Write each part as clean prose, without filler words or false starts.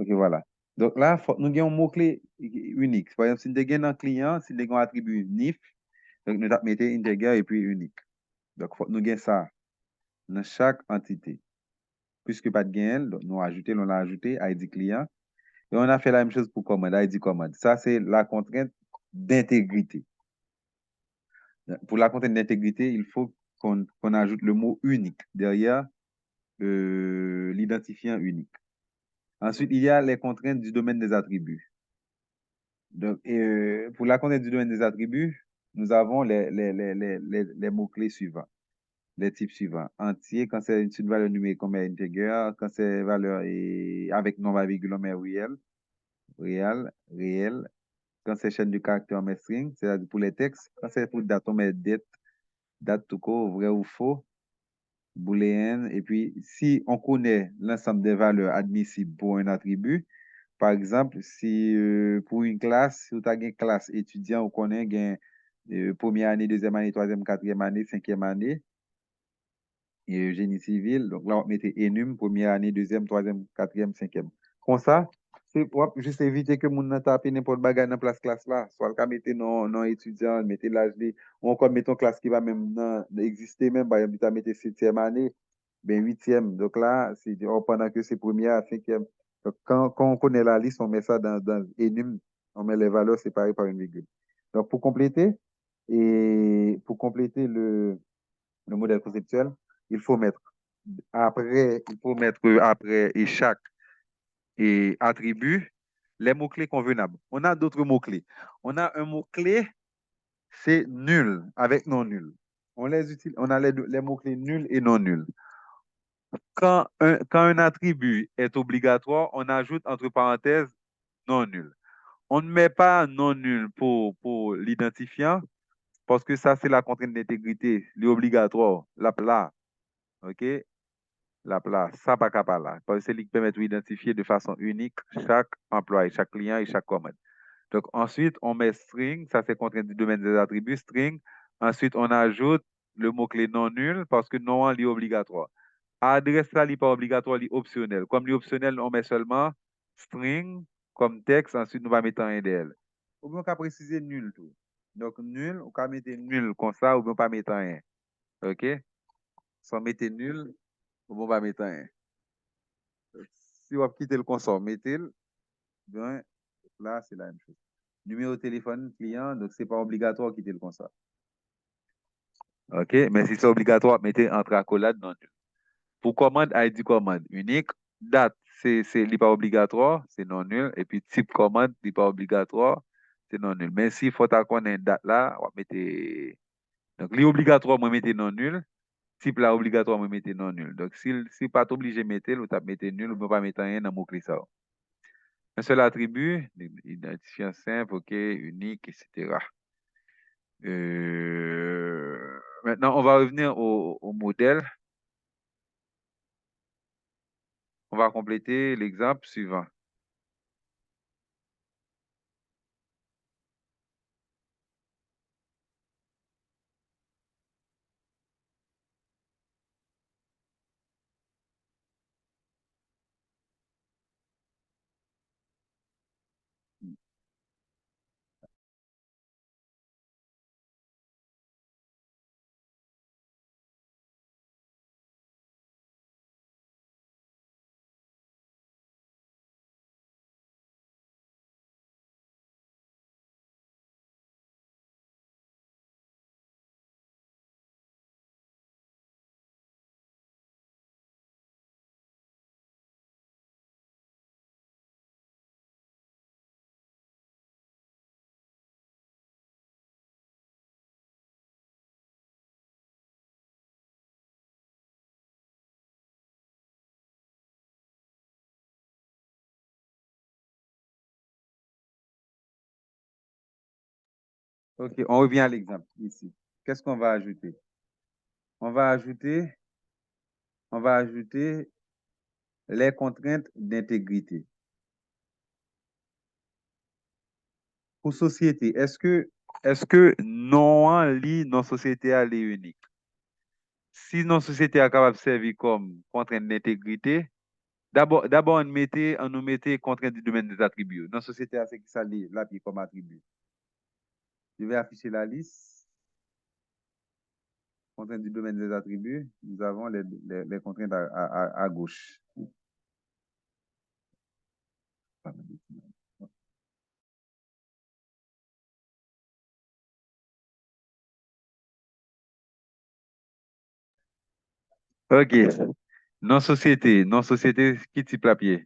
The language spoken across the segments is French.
OK, voilà. Donc là, nous avons un mot-clé unique. Par exemple, si nous avons un client, si nous avons un attribut NIF, donc nous mettons integer et puis unique. Donc, nous avons ça dans chaque entité. Puisque pas de gain, donc nous ajouter, on l'a ajouté, ID client. Et on a fait la même chose pour commande, ID commande. Ça, c'est la contrainte d'intégrité. Pour la contrainte d'intégrité, il faut qu'on ajoute le mot unique derrière l'identifiant unique. Ensuite, il y a les contraintes du domaine des attributs. Donc, pour la contrainte du domaine des attributs, nous avons les mots-clés suivants, les types suivants. Entier, quand c'est une valeur numérique, on met integer. Quand c'est valeur avec nombre à virgule, on met réel. Quand c'est chaîne de caractères, on met string, c'est-à-dire pour les textes. Quand c'est pour date, on met date tout court, vrai ou faux, booléenne. Et puis, si on connaît l'ensemble des valeurs admissibles pour un attribut, par exemple, si pour une classe, si vous avez une classe étudiant, vous connaissez première année, deuxième année, troisième, quatrième année, cinquième année, et génie civil, donc là, on mettait ENUM, première année, deuxième, troisième, quatrième, cinquième. Comme ça, c'est pour juste éviter que mon tape n'importe bagage dans place classe là. Soit le cas mettre non étudiant, mettre l'âge, ou encore mettons classe qui va même exister même, par exemple, tu as mettre septième année, ben huitième. Donc là, c'est pendant que c'est première, cinquième. Donc, quand on connaît la liste, on met ça dans ENUM, on met les valeurs séparées par une virgule. Donc, pour compléter le modèle conceptuel, il faut mettre après et chaque attribut les mots-clés convenables. On a d'autres mots-clés. On a un mot-clé, c'est nul avec non nul. On a les mots-clés nul et non nul. Quand un attribut est obligatoire, on ajoute entre parenthèses non nul. On ne met pas non nul pour l'identifiant parce que ça, c'est la contrainte d'intégrité, l'obligatoire, là, OK? La place, ça pas capable là, parce que c'est lui qui permet d'identifier de façon unique chaque employé, chaque client et chaque commande. Donc ensuite, on met string, ça c'est contrainte du domaine des attributs, string. Ensuite, on ajoute le mot-clé non nul parce que non est obligatoire. Adresse là, n'est pas obligatoire, il est optionnel. Comme il est optionnel, on met seulement string comme texte, ensuite nous va mettre un NDL. Ou bien on peut préciser nul tout. Donc nul, on peut mettre nul comme ça, ou bien on peut mettre un. OK? Sans mettre nul, on va mettre un. Si vous quittez le consort, mettez-le, bien, là, c'est la même chose. Numéro de téléphone client, donc c'est pas obligatoire de quitter le consort. OK? Mais si c'est obligatoire, mettez entre accolades non nul. Pour commande, ID commande unique. Date, c'est pas obligatoire, c'est non nul. Et puis type commande, n'est pas obligatoire, c'est non nul. Mais s'il faut qu'on ait une date là, on va mettre. Donc, l'obligatoire, moi, mettez non nul. Type là, obligatoire, moi, mettez non nul. Donc, si pas obligé de mettre, vous mettez nul, vous ne pouvez pas mettre rien dans mon mot-clé ça. Un seul attribut, identifiant simple, OK, unique, etc. Maintenant, on va revenir au modèle. On va compléter l'exemple suivant. OK, on revient à l'exemple ici. Qu'est-ce qu'on va ajouter? On va ajouter, on va ajouter les contraintes d'intégrité. Pour société, est-ce que non lit non société à est unique? Si non société est capable de servir comme contrainte d'intégrité, D'abord, on nous mettait contrainte du domaine des attributs. Dans la société, c'est qui ça l'appli comme attribut. Je vais afficher la liste. Contrainte du domaine des attributs. Nous avons les contraintes à gauche. OK. Non-société, qui type la pied?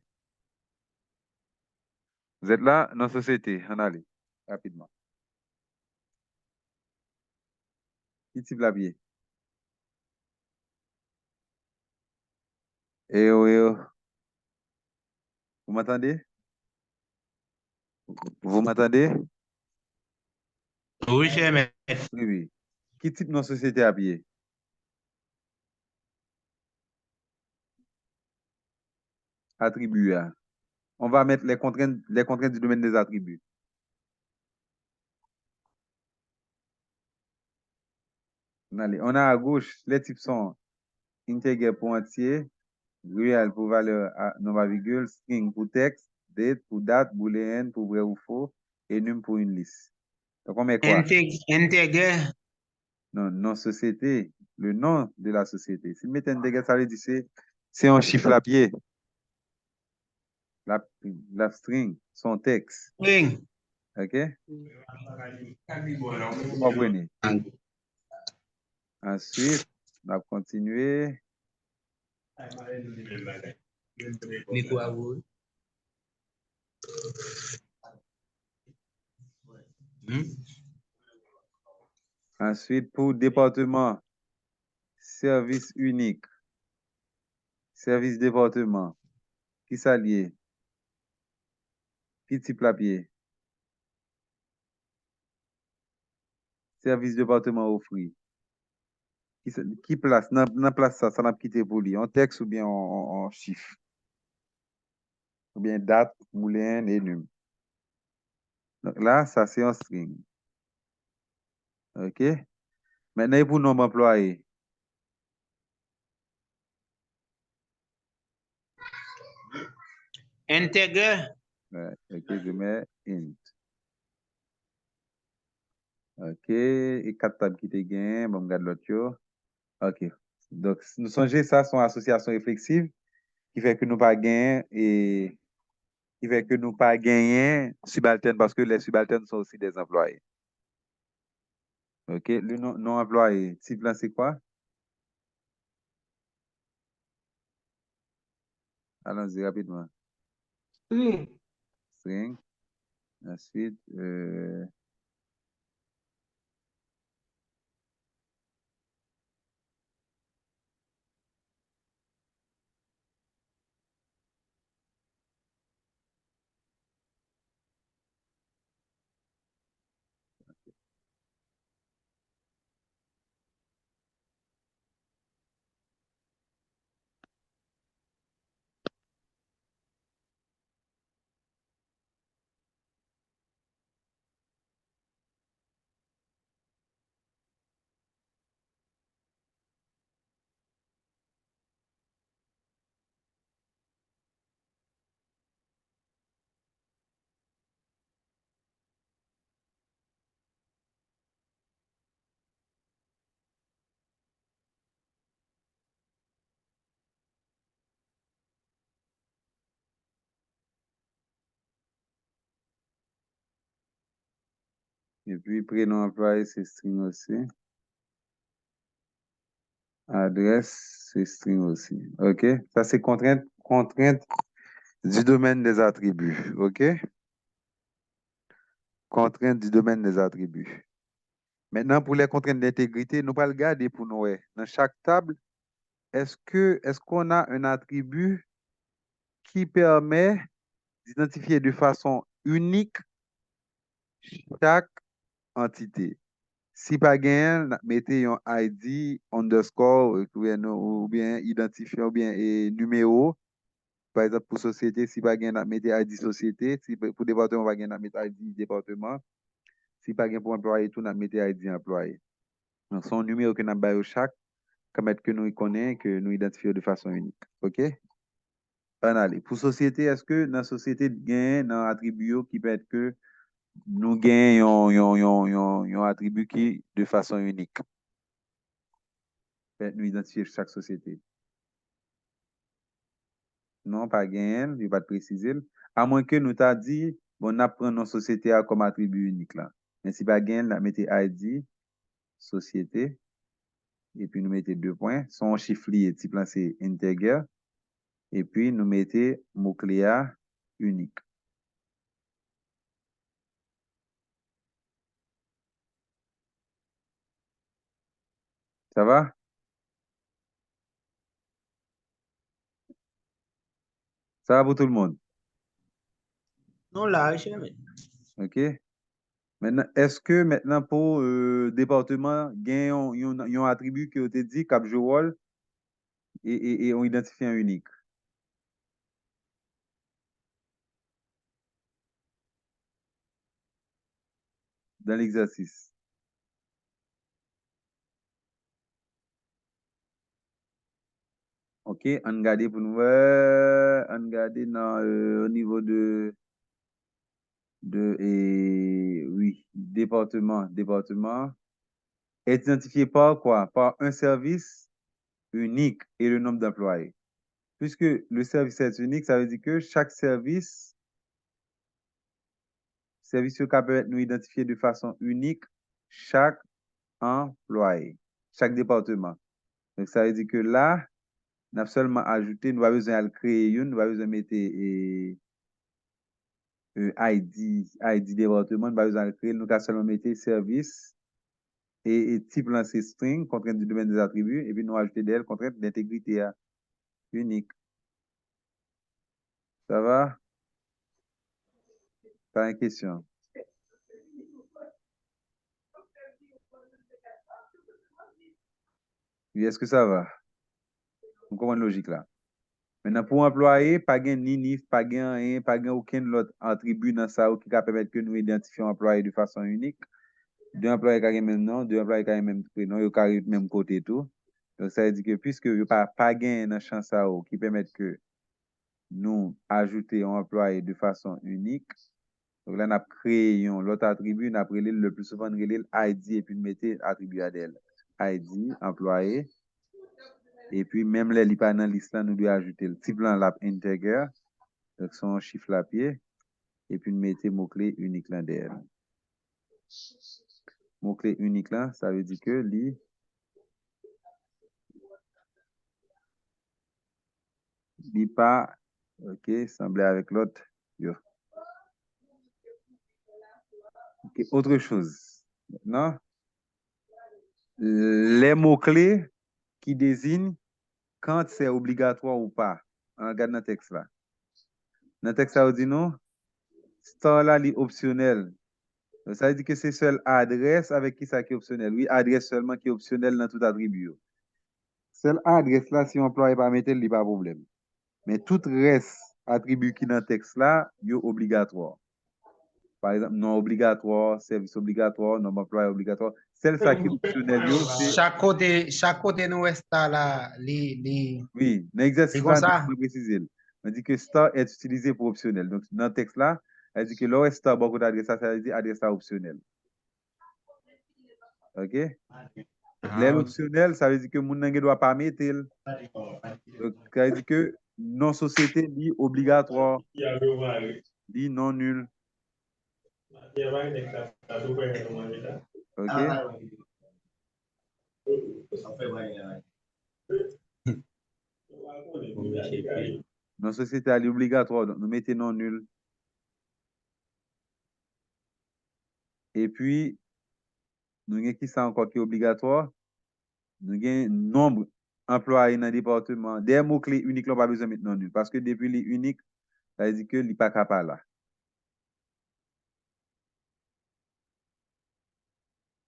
Vous êtes là? Non-société, on allez, rapidement. Qui type la pied? Eh oh. Vous m'entendez? Vous m'entendez? Oui, cher maître. Oui, oui. Qui type non-société à pied? Attribut, hein. On va mettre les contraintes du domaine des attributs. Allez, on a à gauche, les types sont integer pour entier, real pour valeur non à virgule, string pour texte, date pour date, booléen pour vrai ou faux, et num pour une liste. Donc on met quoi? Intègre. Non, non-société, le nom de la société. Si met integer, ça veut dire c'est un chiffre à pied. La string, son texte. String. OK? Vous comprenez? Ensuite, on va continuer. Ensuite, pour département, service unique, service département, qui s'allie, qui type la pied, service département offri, qui place, dans place ça n'a quitté pour lui, en texte ou bien en chiffre, ou bien date, moulin et num. Donc là, ça c'est un string. OK? Maintenant, pour nombre employé, Intègre. OK, je mets int. OK, et quatre tables qui te gagnent, bon, regarde l'autre. Yo. OK. Donc, nous songez, ça, sont associations réflexives qui fait que nous pas gagner et qui fait que nous pas gagner subalternes parce que les subalternes sont aussi des employés. OK, le non employé, type là, c'est quoi? Allons-y rapidement. String. Ensuite, et puis prénom employé, c'est string aussi. Adresse, c'est string aussi. OK? Ça, c'est contrainte du domaine des attributs. OK? Contrainte du domaine des attributs. Maintenant, pour les contraintes d'intégrité, nous allons le garder pour nous. Dans chaque table, est-ce qu'on a un attribut qui permet d'identifier de façon unique chaque entité? Si pas gain, mettez un ID underscore ou bien identifiant ou bien numéro. Par exemple, pour société, si pas gain, mettez ID société. Si pour département, pas gain, mettez ID département. Si pas gain pour employé, tout, mettez ID employé. Donc, son numéro que nous avons chaque, comme que nous connaissons, que nous identifions de façon unique. OK? On aller. Pour société, est-ce que dans la société, gain dans attribut qui peut être que nous gagnons un attribut qui de façon unique. Peut être nous identifier chaque société. Non, pas gain, il va te préciser. À moins que nous t'a dit, bon, on apprend nos sociétés comme attribut unique là. Mais si pas gain, là, mettez ID, société, et puis nous mettez 2 points. Son chiffre lié, type là, c'est integer. Et puis nous mettez mot-clé unique. Ça va? Ça va pour tout le monde? Non, là, jamais. OK? Maintenant, est-ce que maintenant pour département, il y a un attribut qui a été dit, cap jouer rôle, et on identifie un unique dans l'exercice? OK, on regarde pour nous, on regarde au niveau oui, département, est identifié par quoi? Par un service unique et le nombre d'employés. Puisque le service est unique, ça veut dire que chaque service qui peut être nous identifié de façon unique, chaque employé, chaque département. Donc, ça veut dire que là, nous avons seulement ajouté, nous avons besoin de créer une, nous avons besoin de mettre ID département, nous avons besoin de créer, nous avons seulement mettre service et type lancer string, contrainte du domaine des attributs, et puis nous ajouter d'elle, contrainte d'intégrité unique. Ça va? Pas une question. Oui, est-ce que ça va? Vous comprenez la logique là? Maintenant, pour employer, pas gain ni NIF, pas gain aucun autre attribut dans ça qui va permettre que nous identifions employé de façon unique. Deux employés qui ont même nom, deux employés qui ont même prénom, ils ont même côté tout. Donc, ça veut dire que puisque il n'y a pas gain dans champ ça qui permet que nous ajouter un employé de façon unique, donc là, on a créé l'autre attribut, on a pris le plus souvent, on a ID et puis on mettait attribut à d'elle. ID, employé. Et puis, même les pas dans liste là, nous devons ajouter le type là, integer, donc son chiffre à pied, et puis nous mettez mot-clé unique là derrière. Mot-clé unique là, ça veut dire que pas, ok, semblé avec l'autre. Okay. Autre chose. Maintenant, les mots-clés qui désignent quand c'est obligatoire ou pas. On regarde dans le texte là. Dans le texte, ça veut dire non, star là, est optionnel. Donc, ça veut dire que c'est seule adresse avec qui ça qui est optionnel. Oui, adresse seulement qui est optionnel dans tout attribut. Seule adresse là, si on emploie pas mettre, il n'y a pas de problème. Mais tout reste attribut qui dans le texte là, est obligatoire. Par exemple, non obligatoire, service obligatoire, non employé obligatoire. Celle ça qui est optionnel, c'est. Chaque côté nous est là, Oui, dans l'exercice comme là, ça. nous préciser. On dit que star est utilisé pour optionnel. Donc, dans le texte là, elle dit que le star, beaucoup d'adresse, ça veut dire adresse optionnel. OK? L'aile optionnel, ça veut dire que mon ne doit pas mettre. Donc, ça veut dire que non société dit obligatoire, dit non nul. OK? Non société est obligatoire, donc nous mettons non nul. Et puis, nous avons qui ça encore qui est obligatoire? Nous avons nombre employés dans le département. Des mots-clés uniques, on n'a pas besoin de mettre non nul. Parce que depuis les uniques, ça veut dire que n'est pas capable là.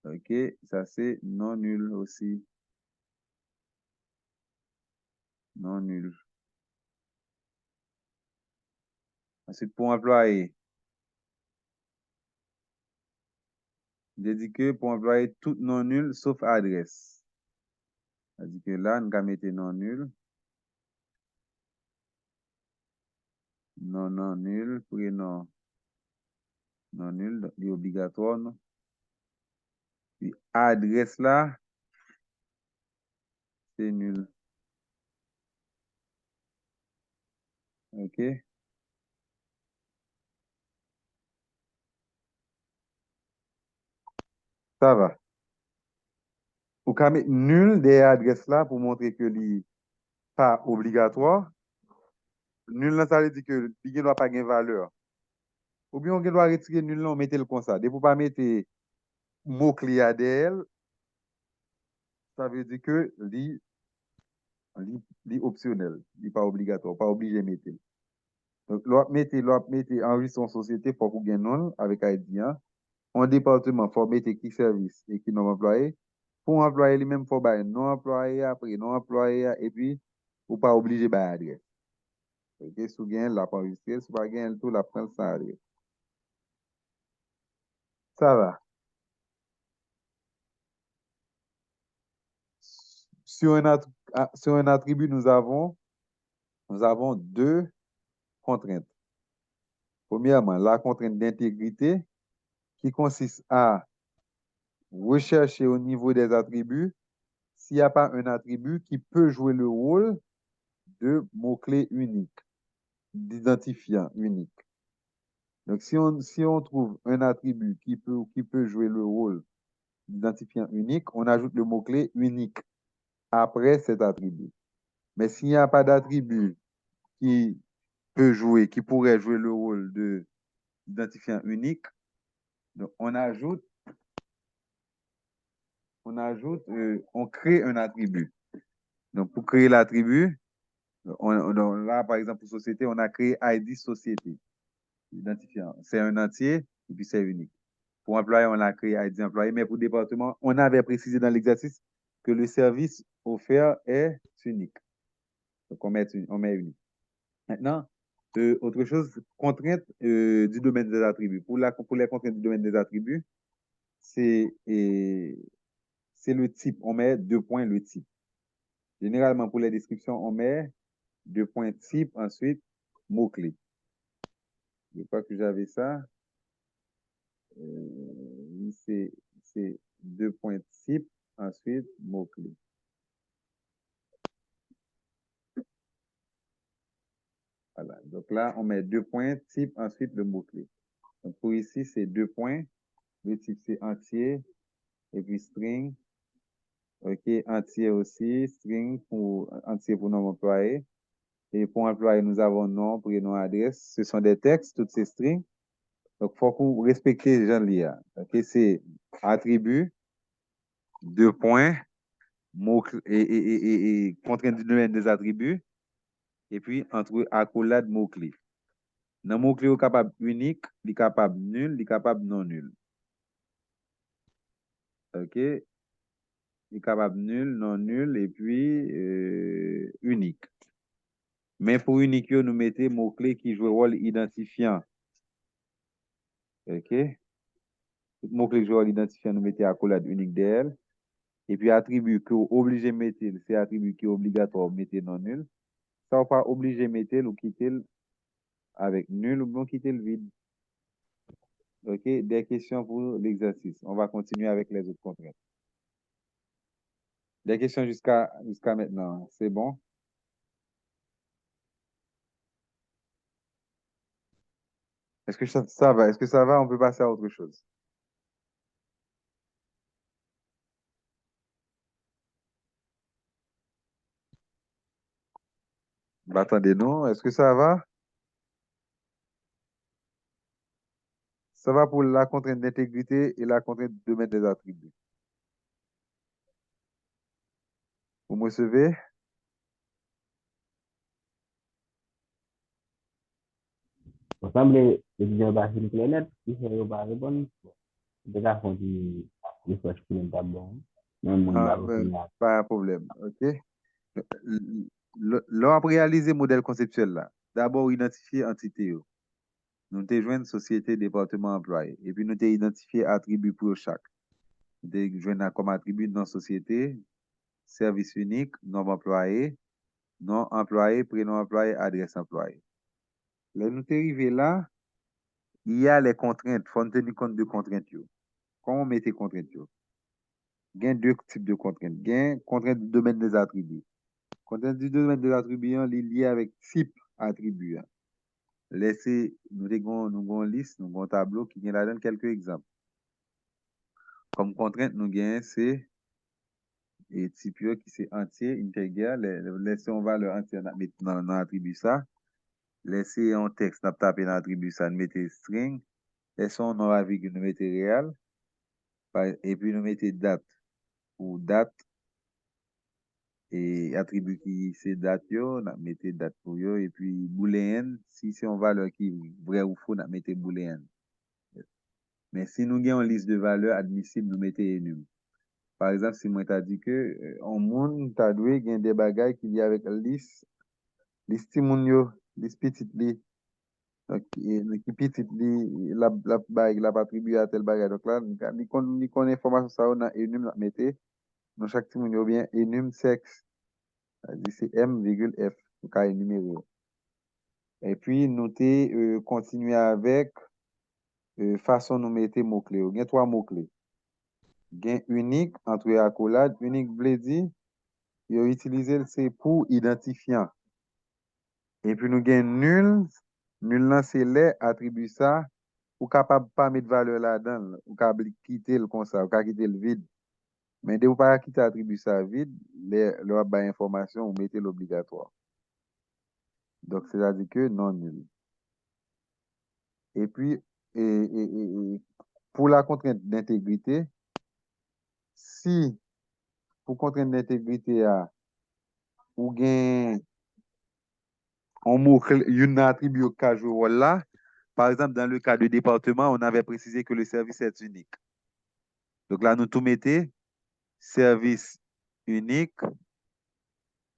OK? Ça, c'est non nul aussi. Non nul. Ensuite, pour employer, j'ai dit que pour employer tout non nul sauf adresse. Ça dit que là, nous allons mettre non nul. non nul, prénom non nul, donc, il est obligatoire, non? Puis adresse là, c'est nul. OK? Ça va. Ou ka mettre nul des adresses là pour montrer que n'est pas obligatoire. Nul là, ça veut dire que il ne doit pas avoir valeur. Ou bien on doit retirer nul là, on mette le comme ça. Dès pour pas mettre mot-clé à d'elle, ça veut dire que li optionnel, li pas obligatoire, pas obligé de mettre. Donc, l'autre mettez enregistre en société pour vous gagner non avec ID. En département, il faut mettre qui service et qui non employé. Pour employer lui-même, il faut bailler non employé, après non employé, et puis, ou pas obligé de adresse. Ok, si vous gagnez la pas enregistré, si vous pas gagné tout, la prendre sans adresse. Ça va. Sur un attribut, nous avons deux contraintes. Premièrement, la contrainte d'intégrité qui consiste à rechercher au niveau des attributs s'il n'y a pas un attribut qui peut jouer le rôle de mot-clé unique, d'identifiant unique. Donc, si on trouve un attribut qui peut jouer le rôle d'identifiant unique, on ajoute le mot-clé unique après cet attribut. Mais s'il n'y a pas d'attribut qui qui pourrait jouer le rôle d'identifiant unique, donc on crée un attribut. Donc, pour créer l'attribut, là, par exemple, pour société, on a créé ID société, identifiant. C'est un entier et puis c'est unique. Pour employé, on a créé ID employé, mais pour département, on avait précisé dans l'exercice que le service offert est unique. Donc, on met unique. Maintenant, autre chose, contrainte du domaine des attributs. Pour les contraintes du domaine des attributs, c'est le type. On met deux points le type. Généralement, pour les descriptions, on met deux points type, ensuite mot-clé. Je crois que j'avais ça. C'est deux points type, ensuite mot-clé. Voilà. Donc là, on met deux points type, ensuite le mot-clé. Donc pour ici, c'est deux points. Le type, c'est entier, et puis string. OK, entier aussi, string pour entier pour nom employé. Et pour employé, nous avons nom, prénom, adresse. Ce sont des textes, toutes ces strings. Donc, il faut que vous respectez les gens liés. OK, c'est attribut, deux points, mot et contrainte du domaine des attributs. Et puis, entre accolade, mot-clé. Dans le mot-clé, il est capable unique, il est capable nul, il est capable non nul. OK, il est capable nul, non nul, et puis unique. Mais pour unique, nous mettons mot-clé qui joue le rôle identifiant. OK? Mot-clé qui joue le rôle identifiant, nous mettons accolade unique d'elle. Et puis attribut que vous obligé de mettre, c'est attribut qui est obligatoire, vous mettez non nul. Ça, vous pas obligé de mettre ou quitter avec nul ou bien quitter le vide. OK? Des questions pour l'exercice. On va continuer avec les autres contraintes. Des questions jusqu'à maintenant. C'est bon? Est-ce que ça va? Est-ce que ça va? On peut passer à autre chose. Bah, attendez, non? Est-ce que ça va? Ça va pour la contrainte d'intégrité et la contrainte de mettre des attributs. Vous me recevez? Ensemble, les gens basent une planète, ils sont pas répondre. Des gars font du recherche pour d'abord. Même mon Ah, baro ben, final. pas un problème. OK? L'on réaliser modèle conceptuel là. D'abord, identifier entité. Nous avons joint société, département, employé. Et puis, nous avons identifié attribut pour chaque. Nous avons joint comme attribut dans société, service unique, nom employé, prénom employé, adresse employé. Là, nous arrivés là, il y a les contraintes. Il faut tenir compte de contraintes. Comment on met les contraintes? Il y a deux types de contraintes. Il y a contraintes du domaine des attributs. Contraintes du domaine des attributs, il est lié avec type attribut. Laissez, nous avons une liste, nous avons un tableau qui vient là-dedans quelques exemples. Comme contrainte, nous avons c'est et type qui c'est entier, integer, laissez on valeur entière dans l'attribut ça. Laissez un texte, nous taper dans l'attribut ça, nous mettez string. Laissez un nom à virgule, nous mettez réel. Et puis nous mettez date ou date et attribut qui c'est date yo, nous mettez date pour yo et puis booléen, si c'est une valeur qui est vrai ou faux, nous mettez booléen. Mais si nous avons une liste de valeurs admissibles, nous mettons enum. Par exemple, si moi t'as dit que en monde t'as doué gain des bagages qui viennent avec liste moun yo, liste petite li, donc qui petite li la bag la attribué à tel bagage. Donc là, ni kon information ça on a enum la mettez dans chaque petit moun yo bien enum sexe, c'est M, virgule F, donc à énumérer. Et puis nous continuer avec façon nous mettre mots-clés. Il y a trois mots-clés. Gain unique entre accolade, unique bledi, yo utiliser c'est pour identifiant. Et puis nous gain nul, nul là c'est les attribut ça ou capable pas mettre valeur là-dedans, ou capable quitter le comme ça, ou capable quitter le vide. Mais dès vous pas quitter attribut ça vide, leur ba information ou mettez l'obligatoire. Donc c'est-à-dire que non nul. Et puis pour la contrainte d'intégrité, si pour contrainte d'intégrité ou gain on mot un attribut au cas où là. Par exemple, dans le cas de département, on avait précisé que le service est unique. Donc là, nous tout mettons service unique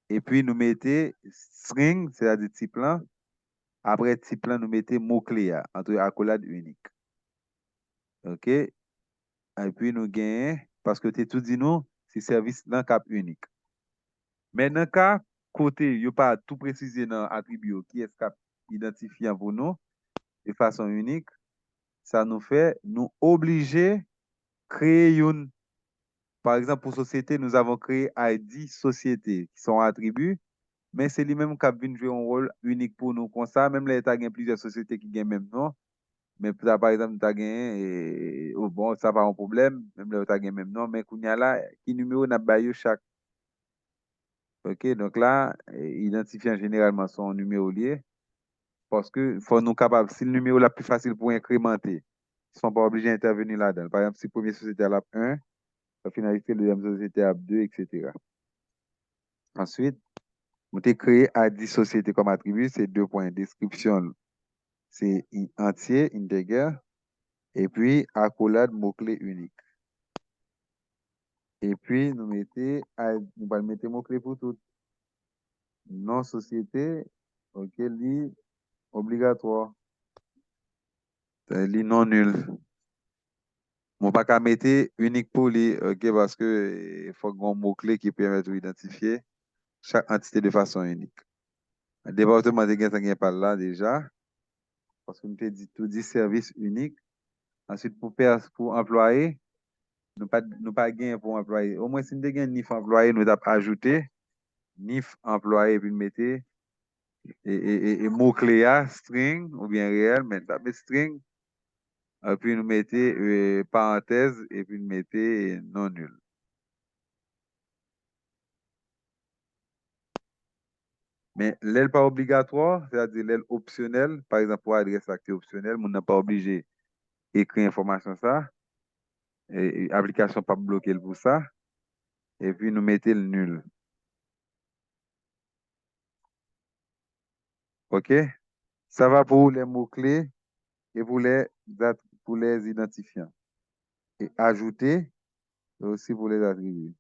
et puis nous mettons string, c'est-à-dire type là. Après type là, nous mettons mot-clé entre accolade unique. OK? Et puis nous gagnons, parce que tu tout dit nous, c'est service dans cap unique. Mais dans le cas, côté, il n'y a pas tout précisé dans l'attribut qui est cap identifiant pour nous de façon unique. Ça nous fait nous obliger créer une. Par exemple, pour société, nous avons créé ID société qui sont attributs, mais c'est lui-même qui a venu jouer un rôle unique pour nous. Comme ça, même l'État a plusieurs sociétés qui ont le même nom, mais par exemple, tu as gagné, oh bon, ça pas un problème, même l'État a le même nom, mais qu'on y a là, qui numéro n'a pas eu chaque. OK, donc là, identifiant généralement son numéro lié, parce que faut nous capables, si le numéro est plus facile pour incrémenter, ils ne sont pas obligés d'intervenir là-dedans. Par exemple, si la première société a 1, la finalité, la deuxième société a 2, etc. Ensuite, vous avez créé à 10 sociétés comme attribut, c'est deux points. Description, c'est entier, integer, et puis accolade, mot-clé unique. Et puis, nous allons mettre mot-clé pour tout. Non société, ok, li obligatoire. Li non nul. Mon pas qu'à mettre unique pour lui, ok, parce que il faut un mot-clé qui permet d'identifier chaque entité de façon unique. Le département de Gentan par là déjà, parce que nous avons dit tout dit service unique. Ensuite, pour employé, nous pas gain pour employé. Au moins, si nous avons NIF employé, nous avons ajouté NIF employé, puis nous mettons mot-clé string, ou bien réel, mais nous avons string, puis nous mettons parenthèse, et puis nous mettons non nul. Mais l'aile pas obligatoire, c'est-à-dire l'aile optionnelle, par exemple, pour adresse acte optionnelle, on n'a pas obligé d'écrire information ça, et application pas bloquée pour ça, et puis nous mettons le nul. OK? Ça va pour les mots-clés et pour les identifiants. Et ajouter aussi pour les attributs.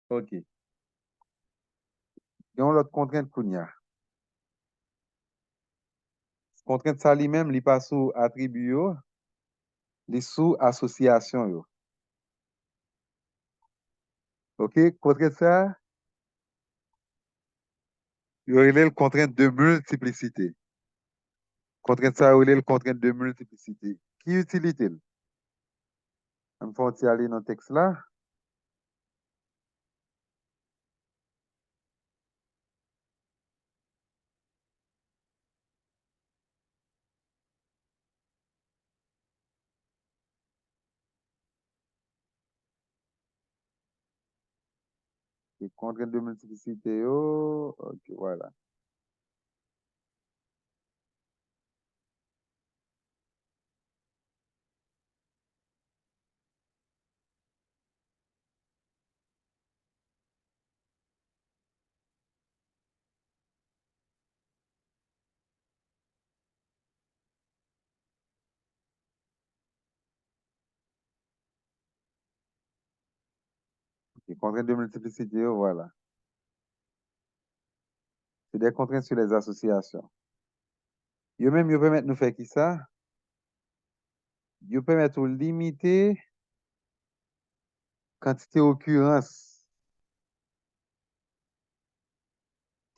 OK. Il y a l'autre contrainte qu'on y a. Contrainte ça lui-même, il pas sous attribut, yo, il sous association. Yo. OK? Contrainte ça, il y aurait le contrainte de multiplicité. Contrainte ça, il y a le contrainte de multiplicité. Qui utilise-t-il? On va aller dans le texte là. Et contrainte de multiplicité, yo. OK, voilà. Et contrainte de multiplicité, yo, voilà. C'est des contraintes sur les associations. Yo même, yo permettre nous faire qui ça? Yo permettre de limiter quantité occurrence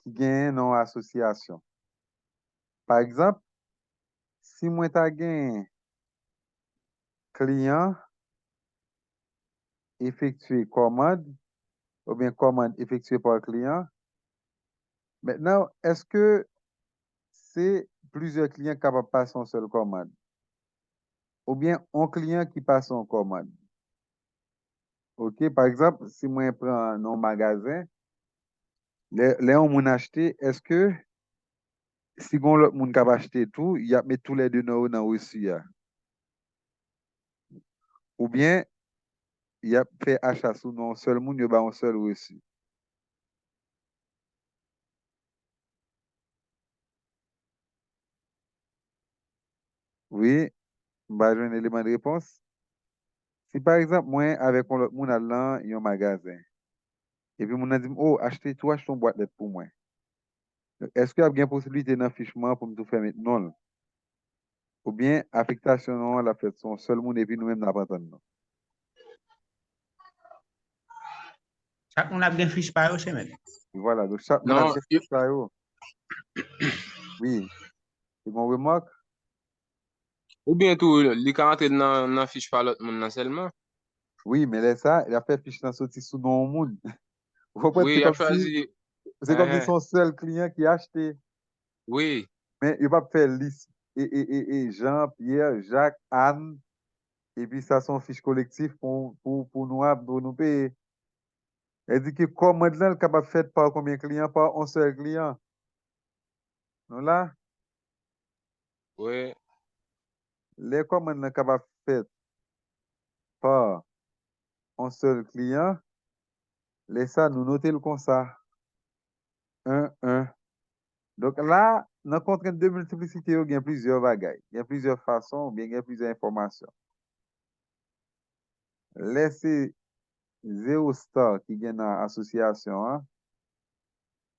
qui gagne dans l'association. Par exemple, si moi t'as gagné client effectué commande, ou bien commande effectuée par client, maintenant, est-ce que c'est plusieurs clients capables de passer une seule commande? Ou bien un client qui passe en commande? OK, par exemple, si moi je prends un magasin, les gens m'ont acheté, est-ce que si on l'autre monde capable acheter tout, il y a mis tous les deux dans le reçu, ya? Ou bien il y a fait achat sous non seul monde, il y a un seul reçu. Oui, bah, j'ai un élément de réponse. Si par exemple, moi, avec l'autre monde allant, il y a un magasin, et puis mon a dit, oh, achetez tout, achetez une boîte lettre pour moi. Est-ce qu'il y a bien possibilité d'un fichement pour me tout faire maintenant? Ou bien, affectation, non, la fait son seul monde, et puis nous-mêmes, nous n'avons. Chaque monde a bien fiche par eux, chemin. Voilà, donc chaque monde a Non, bien fait ça, yo. Oui, c'est mon remarque. ou bien tout, li ka rentre nan fiche pa lot moun nan seulement. Oui, mais là, ça, il a fait fiche dans sorti sous non monde. Vous comprenez, Oui, il a choisi. c'est comme si son seul client qui a acheté. Oui, Mais il va faire liste. Et Jean, Pierre, Jacques, Anne, et puis ça, son fiche collectif pour nous payer. Elle dit que comment là, est capable de faire par combien de clients, par un seul client. Non, là, oui, les commandes là, capable de faire par un seul client, laisse ça, nous noter le comme ça. 1, 1. Donc là, dans la contrainte de multiplicité, il y a plusieurs bagailles. Il y a plusieurs façons, ou bien il y a plusieurs informations. Laissez 0 star qui vient dans l'association, hein,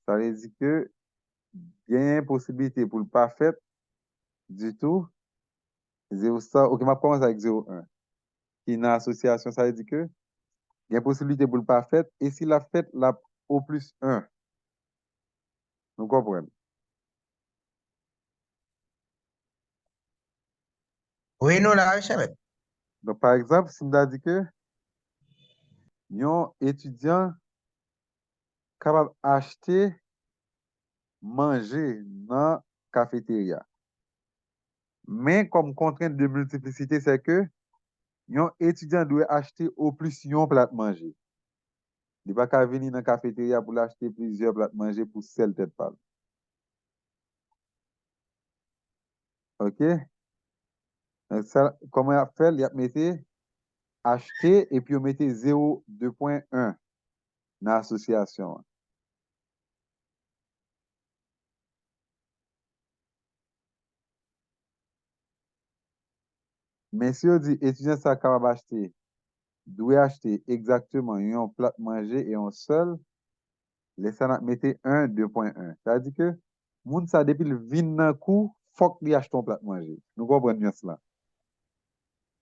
ça veut dire que il y a une possibilité pour le pas fait du tout. 0 star, ok, je commence avec 0,1. Qui est dans l'association, ça veut dire que il y a une possibilité pour le pas fait. Et si la fait, la au plus 1. Vous comprenez? Oui, nous là, chemin. Donc, par exemple, si on dit que un étudiant capable d'acheter, manger dans la cafétéria. Mais comme contrainte de multiplicité, c'est que un étudiant doit acheter au plus un plat de manger. Il ne va pas venir dans la cafétéria pour acheter plusieurs plats de manger pour seule tête pâle. OK? Donc ça, comment il a fait? Il a mis acheter et puis il mettait 0,2.1 dans l'association. Mais si on dit étudiant ça capable d'acheter, doit acheter exactement un plat de manger et un seul, les ça mettait 1, 2.1. C'est-à-dire que, moun ça depuis le vin dans coup, faut qu'il achète ton plat manger. Nous comprenons bien cela.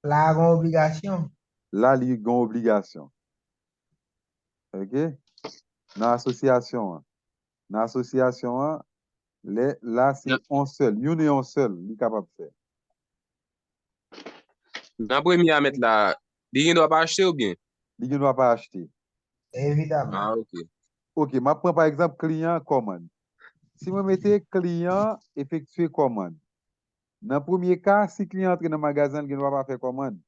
La gon obligation. Là, il y a une obligation. OK? Dans l'association, là, c'est un seul. Une et un seul, il est capable de faire. Nan premi a met la, di gen do pa achete ou bien? Il ne doit pas acheter. Évidemment. Ah, ok. OK, je prends par exemple client commande. Si je mettais client effectuer commande, dans le premier cas, si le client entre dans le magasin, il ne doit pas faire commande.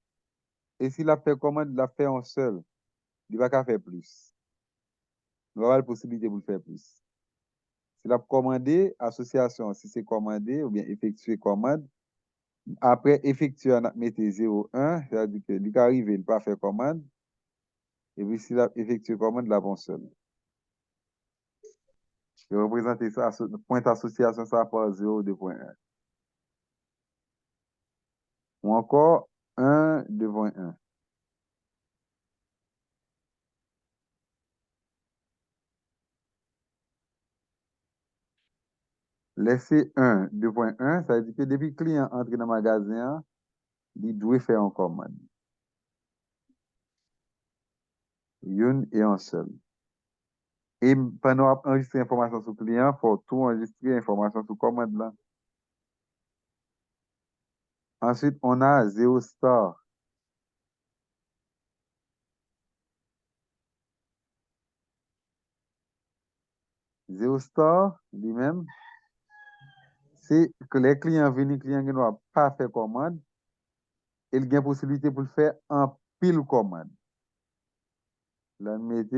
Et s'il a fait commande, il a fait un seul. Il ne va pas faire plus. Il va avoir la possibilité de le faire plus. S'il a commandé, association, si c'est commandé ou bien effectuer commande, après effectuer, on a mis 0,1, c'est-à-dire qu'il arrive, il ne pas faire commande. Et puis s'il a effectué commande, il a bon seul. Je vais représenter ça, point association, ça par 0, 2.1. Ou encore 1, 2.1. Laisser 1, 2.1, ça veut dire que depuis que le client entre dans le magasin, il doit faire une commande. Une et un seul. Et pendant enregistrer l'information sur le client, il faut tout enregistrer l'information sur la commande là. Ensuite, on a 0 star. 0 star, lui-même, c'est que les clients viennent, les clients qui n'ont pas fait commande, ils ont possibilité pour le faire en pile commande. Là,